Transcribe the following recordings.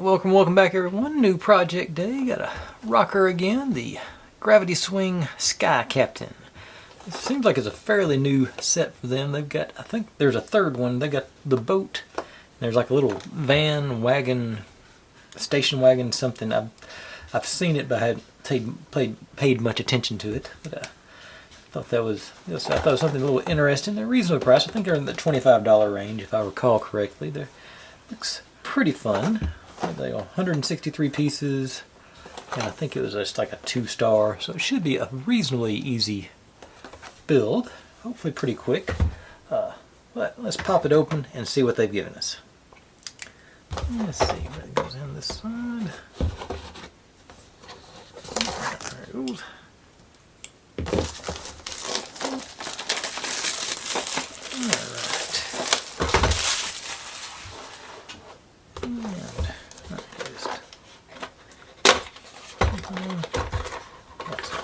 Welcome back everyone. New project day. Got a rocker again, the Gravity Swing Sky Captain. It seems like it's a fairly new set for them. They've got, I think there's a third one. They got the boat. There's like a little van, wagon, station wagon, something. I've seen it, but I hadn't paid much attention to it. But I thought it was something a little interesting. They're reasonably priced. I think they're in the $25 range, if I recall correctly. They looks pretty fun. They are 163 pieces, and I think it was just like a 2-star, so it should be a reasonably easy build. Hopefully pretty quick. But let's pop it open and see what they've given us. Let's see where it goes in this side. There it goes.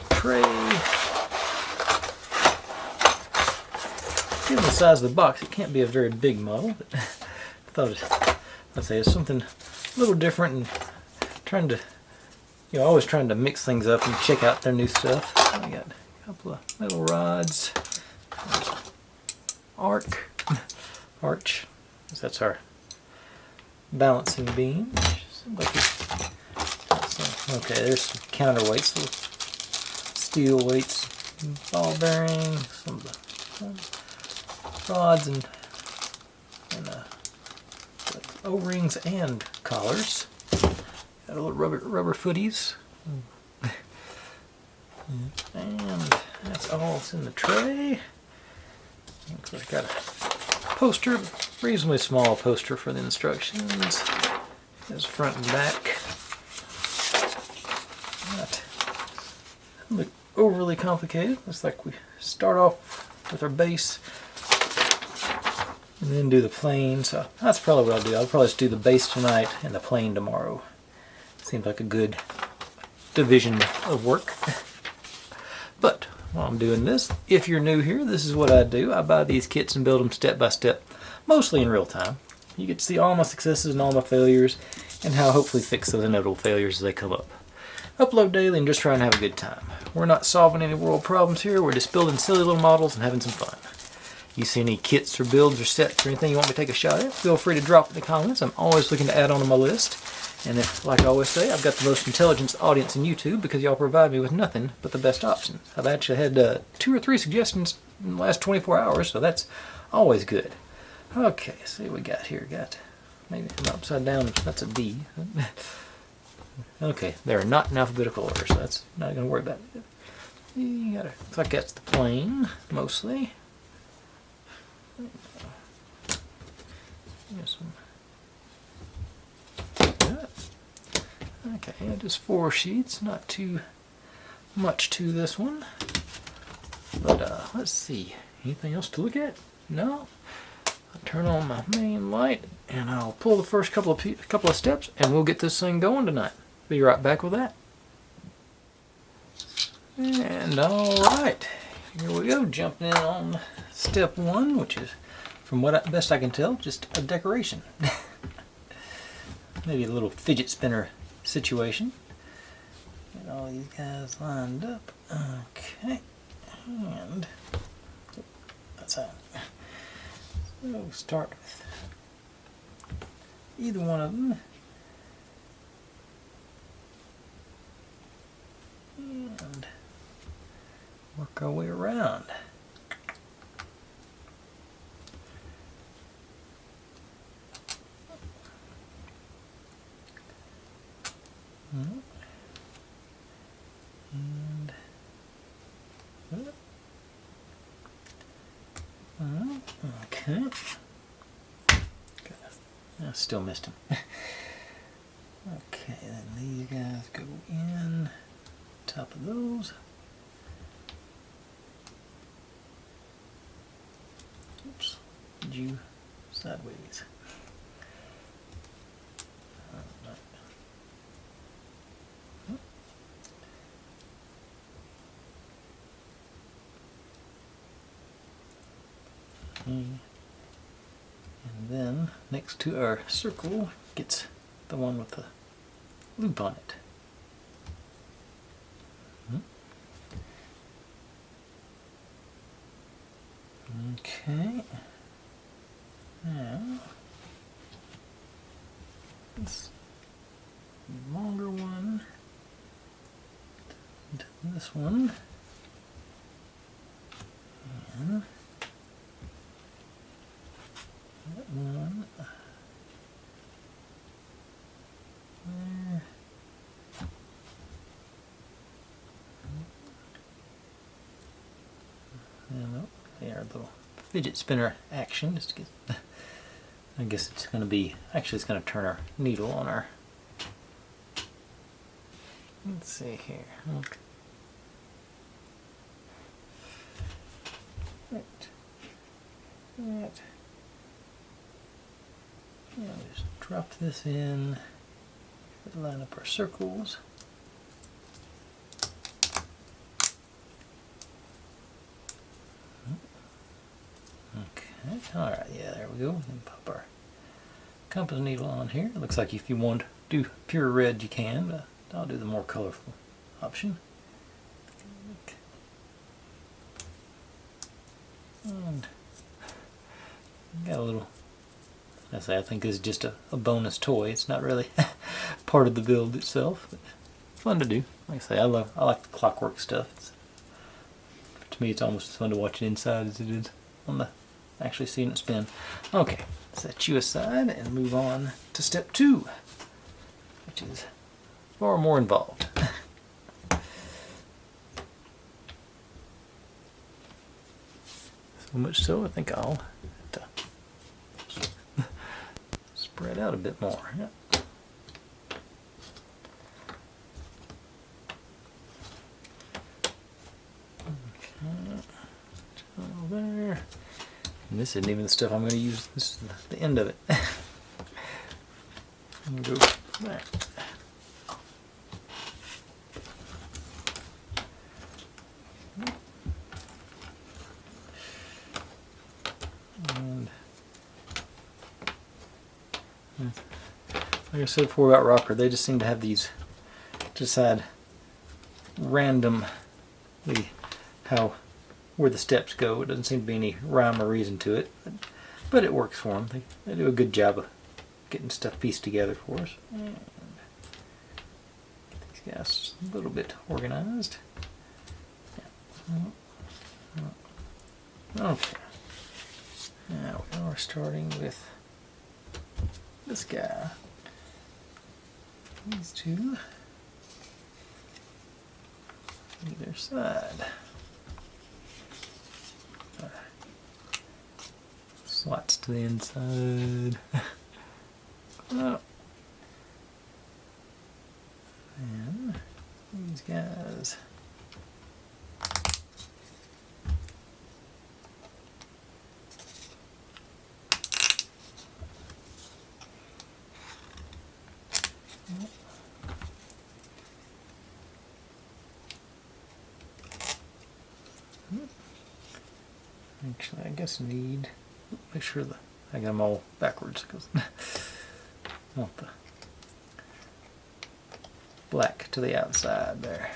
Tray. Given the size of the box, it can't be a very big model, but I thought it's something a little different, and trying to, always trying to mix things up and check out their new stuff. So we got a couple of metal rods, arch. That's our balancing beam. Seems like okay, there's some counterweights, little steel weights, ball bearings, some of the rods and O-rings and collars. Got a little rubber footies. And that's all that's in the tray. Looks like I got a poster, reasonably small poster for the instructions. There's front and back. Not look overly complicated. Looks like we start off with our base and then do the plane. So that's probably what I'll do. I'll probably just do the base tonight and the plane tomorrow. Seems like a good division of work. But while I'm doing this, if you're new here, this is what I do. I buy these kits and build them step by step, mostly in real time. You get to see all my successes and all my failures, and how I hopefully fix those inevitable failures as they come up. Upload daily and just try and have a good time. We're not solving any world problems here. We're just building silly little models and having some fun. You see any kits or builds or sets or anything you want me to take a shot at, feel free to drop it in the comments. I'm always looking to add on to my list. And if, like I always say, I've got the most intelligent audience in YouTube because y'all provide me with nothing but the best options. I've actually had 2 or 3 suggestions in the last 24 hours, so that's always good. Okay, see what we got here. Got maybe an upside down. That's a D. Okay, they're not in alphabetical order, so that's not going to worry about it. You gotta, looks like that's the plane, mostly. Okay, just 4 sheets, not too much to this one. But let's see, anything else to look at? No? I'll turn on my main light and I'll pull the first couple of steps and we'll get this thing going tonight. Be right back with that. And alright, here we go, jumping in on step 1, which is, from what best I can tell, just a decoration. Maybe a little fidget spinner situation. Get all these guys lined up. Okay, and that's how. So we'll start with either one of them. And work our way around. And okay. I still missed him. Okay, then these guys go in top of those. Oops, did you sideways? And then next to our circle gets the one with the loop on it. Okay. Now, this longer one, and this one, and that one there. And our little fidget spinner action. Just to get, I guess it's going to be, actually it's going to turn our needle on our, let's see here. Okay. Right. Right. Yeah, just drop this in, line up our circles. Okay, alright, yeah, there we go. And pop our compass needle on here. It looks like if you want to do pure red, you can, but I'll do the more colorful option. And got a little, I think this is just a bonus toy. It's not really part of the build itself, but fun to do. Like I say, I like the clockwork stuff. To me, it's almost as fun to watch it inside as it is on the actually seeing it spin. Okay, set you aside and move on to step 2, which is far more involved. So much so, I think I'll have to spread out a bit more. Yep. Okay, there. And this isn't even the stuff I'm going to use. This is the end of it. I'm going to go back. And like I said before about ROKR, they just seem to have these, decide randomly where the steps go. It doesn't seem to be any rhyme or reason to it, but it works for them. They do a good job of getting stuff pieced together for us. And get these guys a little bit organized. Okay. Now we're starting with this guy. These two either side. Slots to the inside. Oh. And these guys. Actually, I guess need, make sure that I got them all backwards because I want the black to the outside there.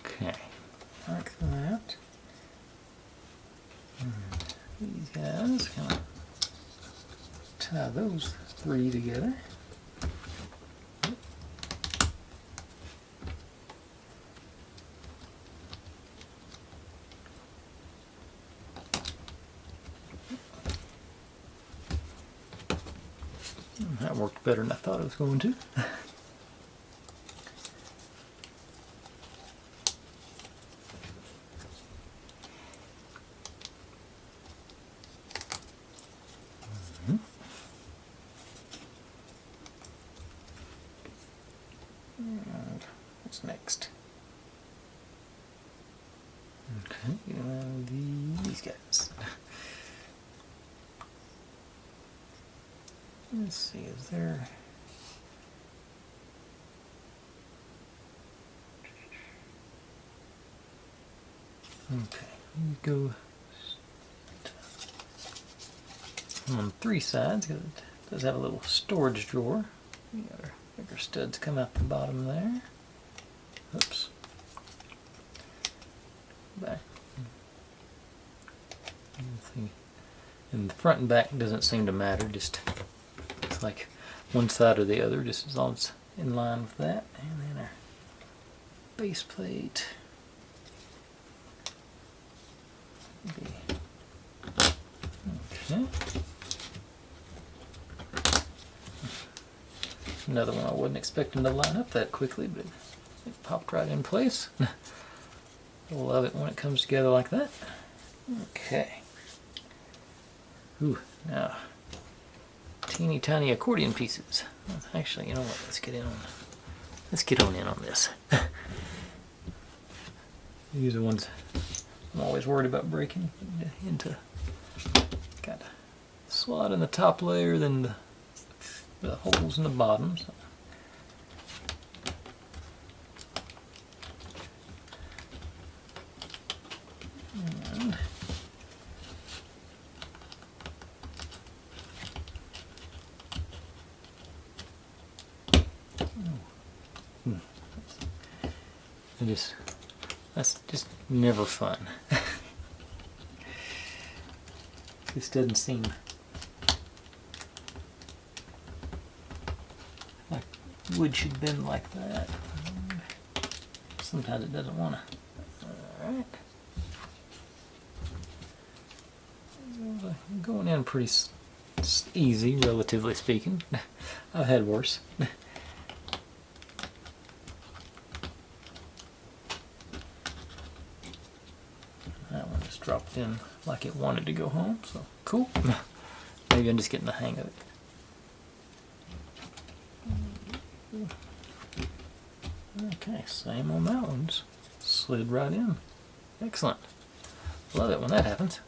Okay, like that. These guys, kind of tie those 3 together. That worked better than I thought it was going to. And what's next? Okay, and these guys. Let's see, is there... Okay, you go on 3 sides because it does have a little storage drawer. You got our bigger studs come out the bottom there. Oops. Back. And the front and back doesn't seem to matter, just it's like one side or the other, just as long as it's in line with that. And then our base plate. Okay. Another one I wasn't expecting to line up that quickly, but it popped right in place. Love it when it comes together like that. Okay. Ooh, now teeny tiny accordion pieces. Actually, you know what? Let's get on in on this. These are ones I'm always worried about breaking into. Got a slot in the top layer, then the holes in the bottom. So. And that's just never fun. This doesn't seem like wood should bend like that. Sometimes it doesn't want to. Alright. Going in pretty easy, relatively speaking. I've had worse. That one just dropped in like it wanted to go home, so cool. Maybe I'm just getting the hang of it. Okay, same on that one. Just slid right in. Excellent. Love it when that happens.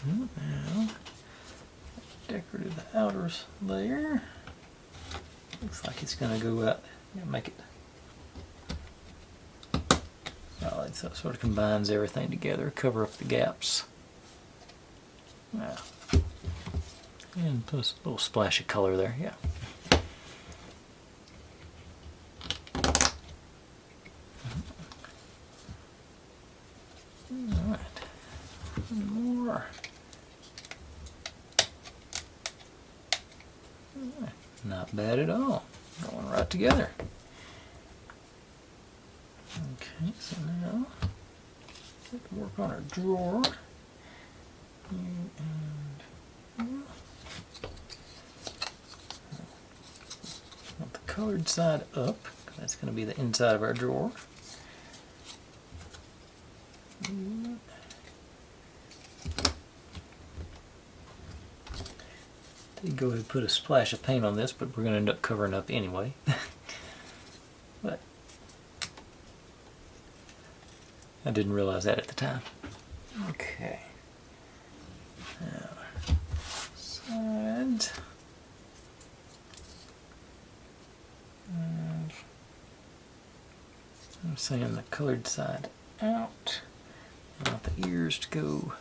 Now, decorative outer layer. Looks like it's going to go out. Make it. Oh, it sort of combines everything together, cover up the gaps. Yeah. And put a little splash of color there, yeah. Alright. One more. Not bad at all. Going right together. Okay, so now let's work on our drawer. And want the colored side up. That's going to be the inside of our drawer. Did go ahead and put a splash of paint on this, but we're going to end up covering up anyway. But I didn't realize that at the time. Okay. Now, sides. And I'm saying the colored side out. I want the ears to go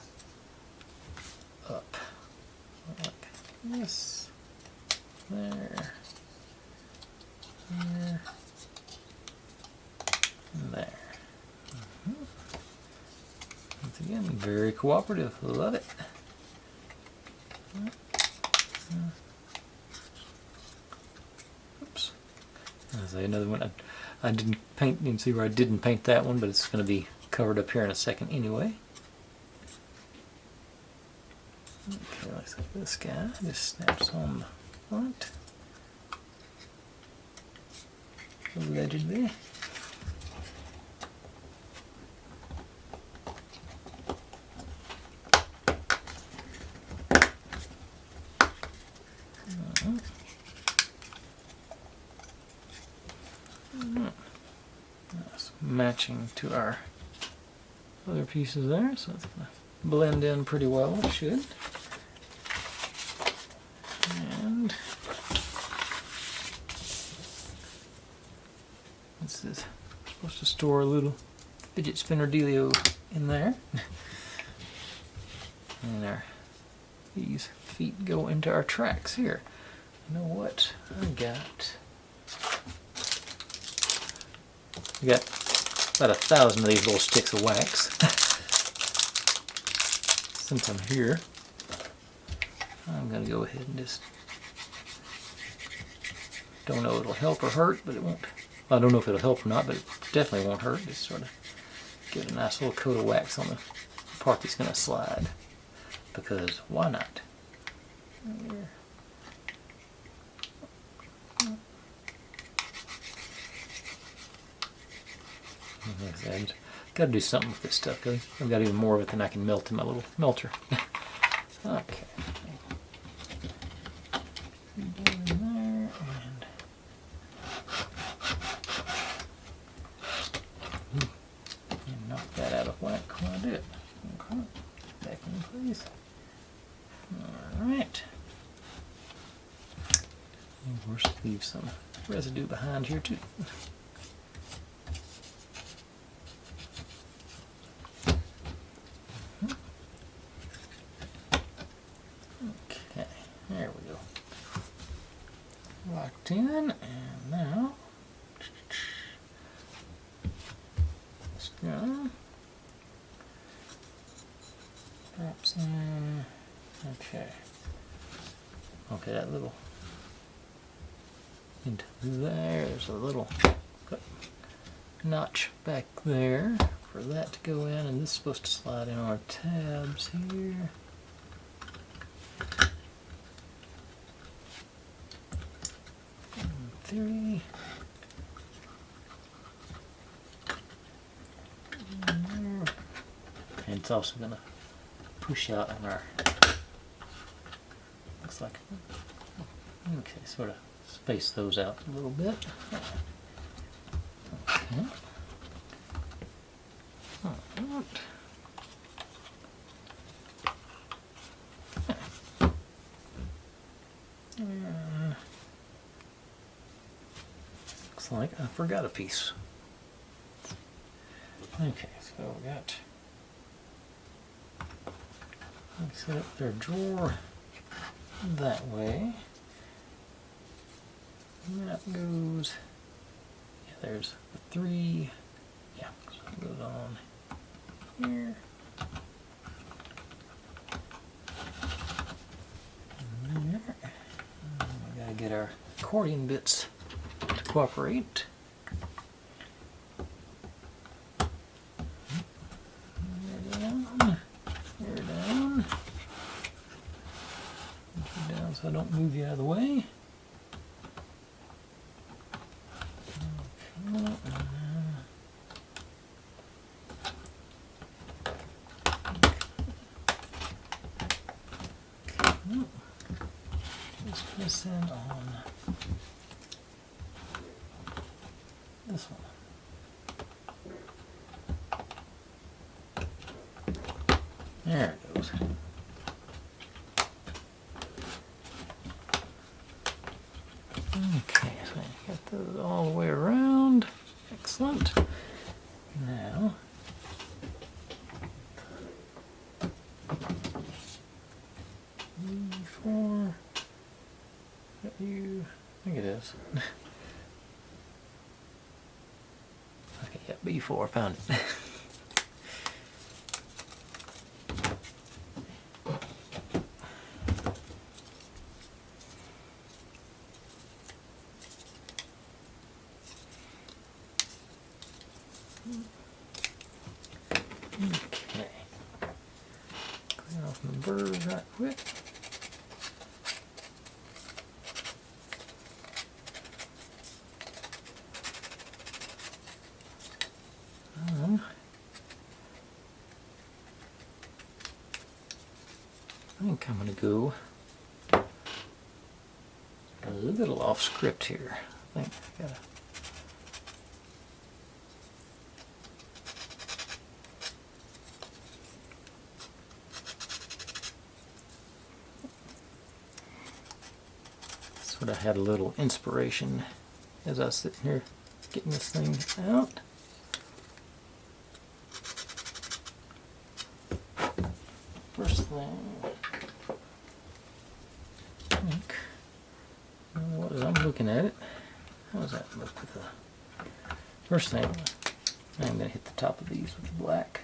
up. Like this. There. There. And there. Once again, very cooperative. Love it. Oops. I'll say another one. I didn't paint. You can see where I didn't paint that one, but it's going to be covered up here in a second anyway. Okay, looks like this guy just snaps on the front. Allegedly. That's matching to our other pieces there, so it's going to blend in pretty well. It should. And this is supposed to store a little fidget spinner dealio in there. And these feet go into our tracks here. You know what? I got about 1,000 of these little sticks of wax. Since I'm here, I'm going to go ahead and just, don't know if it'll help or hurt, but it won't. Well, I don't know if it'll help or not, but it definitely won't hurt. Just sort of give it a nice little coat of wax on the part that's going to slide. Because why not? I've got to do something with this stuff, because I've got even more of it than I can melt in my little melter. Okay. Down there and knock that out of whack while I do it. Okay. Back in place. Alright. Of course, leave some residue behind here too. Okay, there we go. Locked in, and now this gun drops in. Okay. Okay, that little into there. There's a little notch back there for that to go in, and this is supposed to slide in our tabs here. In theory. And it's also going to push out on our, looks like, okay, sort of space those out a little bit. Okay. Alright. Looks like I forgot a piece. Okay, so we got, set up their drawer that way. And that goes, yeah, there's the 3, yeah, so it goes on here. And there. And we gotta get our accordion bits to cooperate. So I don't move you out of the way. Okay. Just press in on this one. There it goes. Okay, so I got those all the way around. Excellent. Now, B4, I think it is. Okay, yeah, B4, found it. Okay. Clean off my burrs right quick. I think I'm going to go a little off script here. I think I gotta. Sort of had a little inspiration as I was sitting here getting this thing out. first thing, I think, as I'm looking at it, how does that look with the first thing? I'm going to hit the top of these with black.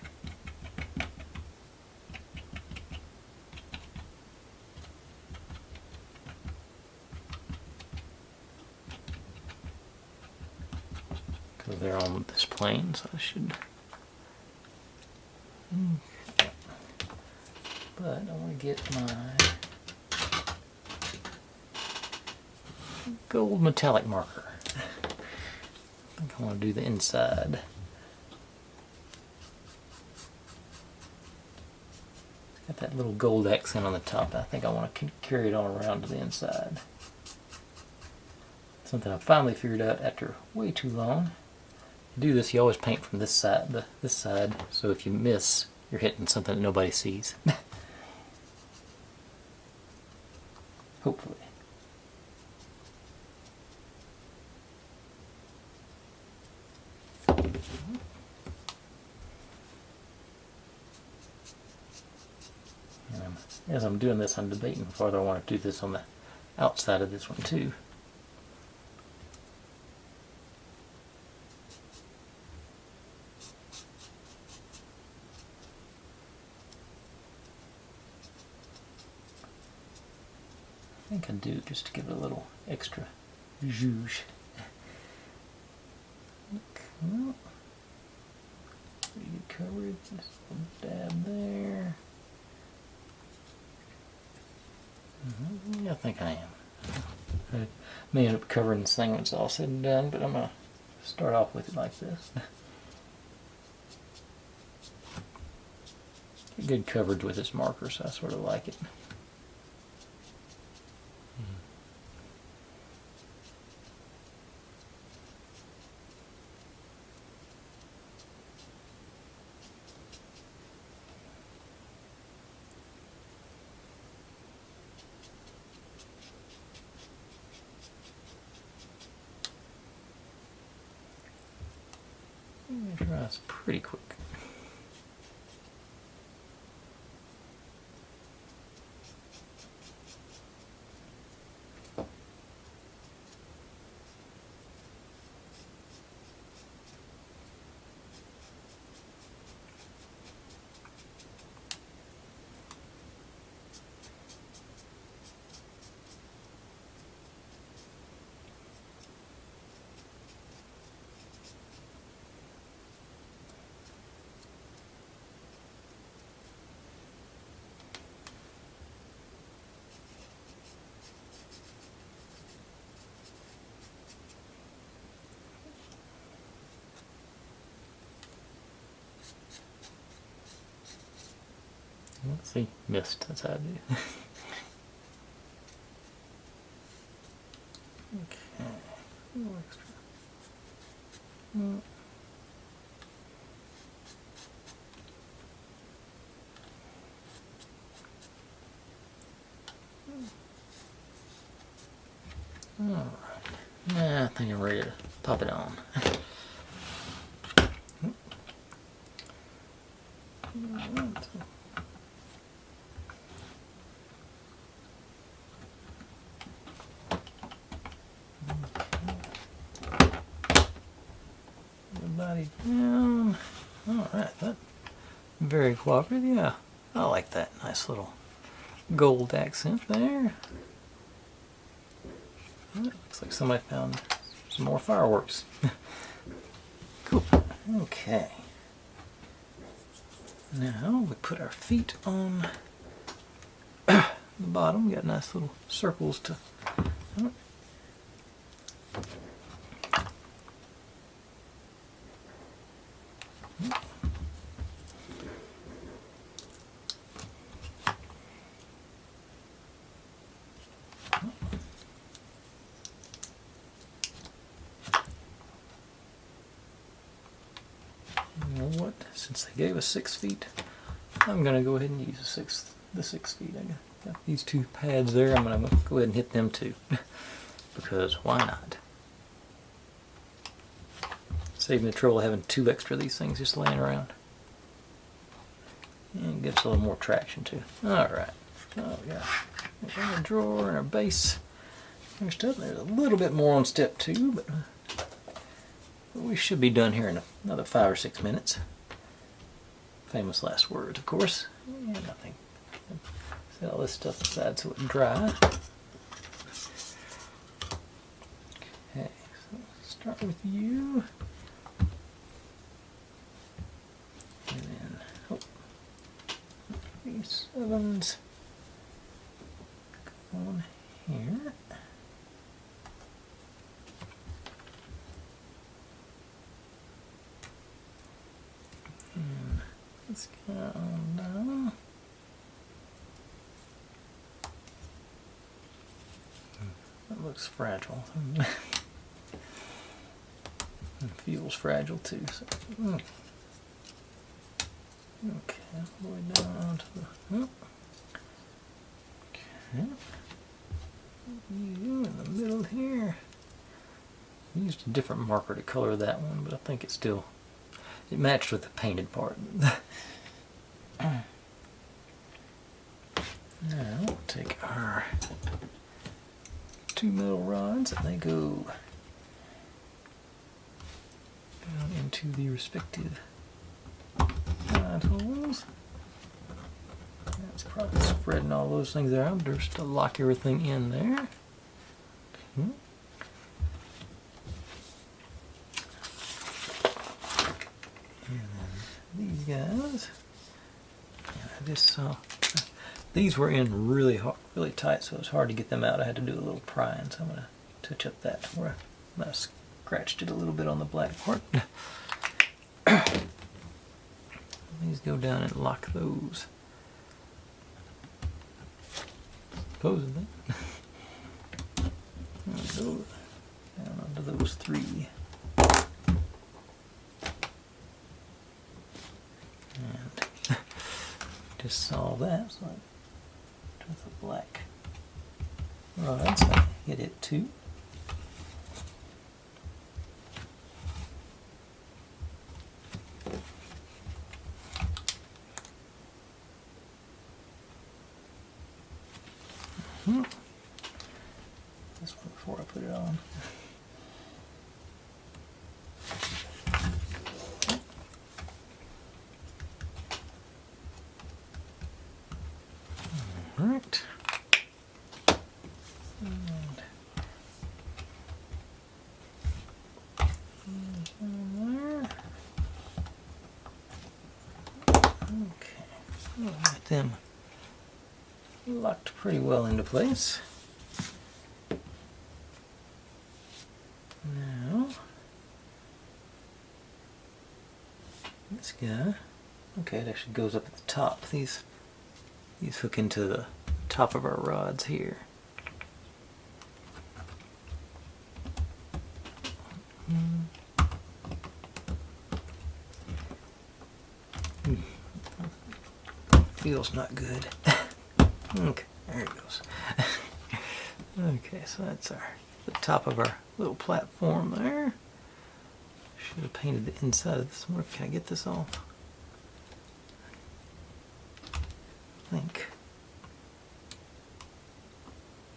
Because they're on this plane, so I should. But I want to get my gold metallic marker. I think I want to do the inside. Got that little gold accent on the top. I think I want to carry it on around to the inside. Something I finally figured out after way too long. To do this, you always paint from this side, so if you miss, you're hitting something that nobody sees. Hopefully. As I'm doing this, I'm debating whether I want to do this on the outside of this one too. I think I do, just to give it a little extra zhuzh. Pretty good coverage, just a dab there. Yeah, I think I am. I may end up covering this thing when it's all said and done, but I'm going to start off with it like this. Get good coverage with this marker, so I sort of like it. It dries pretty quick. Let's see, missed, that's how I do. Okay, a little extra. Alright, I think I'm ready to pop it on. Body down. Alright, that very cooperative, yeah. I like that nice little gold accent there. Looks like somebody found some more fireworks. Cool. Okay. Now we put our feet on the bottom. We got nice little circles to. You know what? Since they gave us 6 feet, I'm going to go ahead and use the 6 feet. I got these 2 pads there. I'm going to go ahead and hit them too. Because why not? Save me the trouble of having 2 extra of these things just laying around. And gives a little more traction too. Alright, so we got our drawer and our base. There's a little bit more on step 2, but we should be done here in another 5 or 6 minutes. Famous last words, of course. And I think set all this stuff aside so it's dry. Okay, so start with you. And then, oh, these 7s go on here. And let's get on down. That looks fragile. It feels fragile too. So. Okay, all the way down to the. Okay. You in the middle here. I used a different marker to color that one, but I think it matched with the painted part. Now we'll take our 2 metal rods and they go down into the respective side holes. That's probably spreading all those things out, but just to lock everything in there. Okay. And then these guys, these were in really hard, really tight, so it's hard to get them out. I had to do a little prying, so I'm going to touch up that where I scratched it a little bit on the black part. These go down and lock those. Supposedly. Go down onto those 3. And just solve that. So with the black rod, so I hit it too. This one before I put it on. All right. Okay, we'll get them locked pretty well into place. Now, this guy, okay, it actually goes up at the top. These hook into the top of our rods here. Feels not good. Okay, there it goes. Okay, so that's the top of our little platform there. Should have painted the inside of this one. Can I get this off? I think.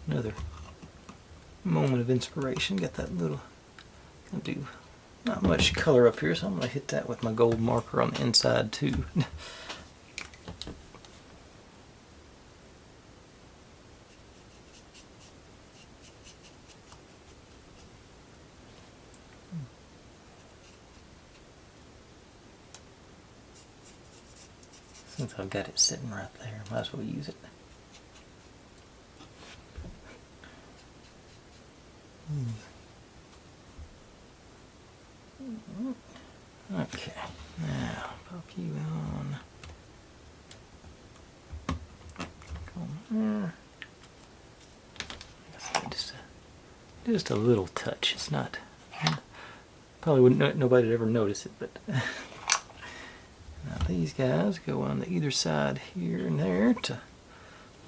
Another moment of inspiration. Got that little. I'll do not much color up here, so I'm going to hit that with my gold marker on the inside too. Since I've got it sitting right there, might as well use it. Okay, now pop you on. Come there. Just a little touch. It's not. Probably wouldn't. Nobody'd ever notice it, but. Now these guys go on the either side here and there to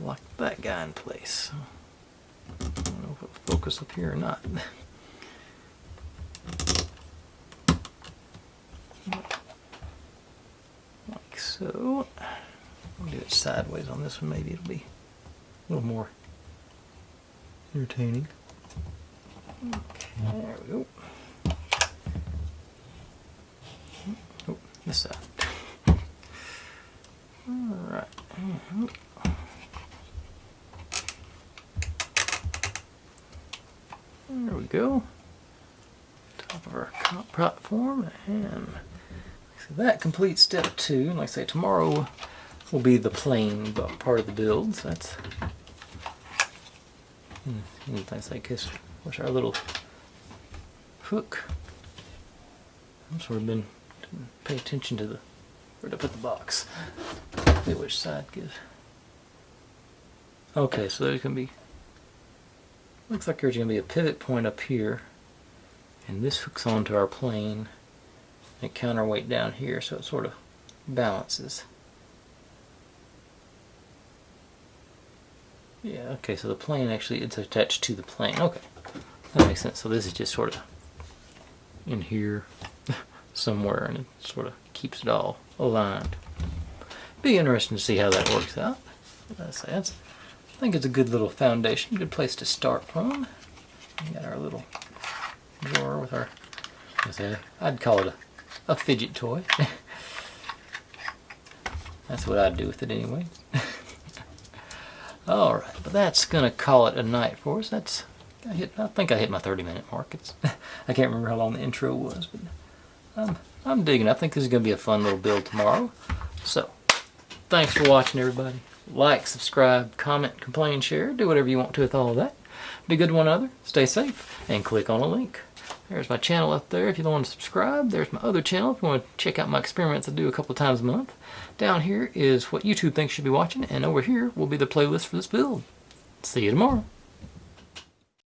lock that guy in place. I don't know if it'll focus up here or not. Like so. I'll do it sideways on this one. Maybe it'll be a little more entertaining. Okay, there we go. Oh, this side. Alright. There we go. Top of our platform, and so that completes step 2. And like I say, tomorrow will be the plane part of the build. So that's things like this. Where's our little hook? I've sort of been pay attention to where to put the box. See which side gives. Okay, so there's gonna be. Looks like there's gonna be a pivot point up here, and this hooks onto our plane. And counterweight down here, so it sort of balances. Yeah, okay, so the plane actually is attached to the plane. Okay, that makes sense. So this is just sort of in here somewhere, and it sort of keeps it all aligned. Be interesting to see how that works out. I think it's a good little foundation, good place to start from. We got our little drawer with our, I'd call it a fidget toy. That's what I'd do with it anyway. Alright, but that's going to call it a night for us. I think I hit my 30-minute mark. I can't remember how long the intro was, but I'm digging it. I think this is going to be a fun little build tomorrow. So, thanks for watching, everybody. Like, subscribe, comment, complain, share. Do whatever you want to with all of that. Be good to one another. Stay safe. And click on a link. There's my channel up there if you don't want to subscribe. There's my other channel if you want to check out my experiments I do a couple of times a month. Down here is what YouTube thinks you should be watching, and over here will be the playlist for this build. See you tomorrow.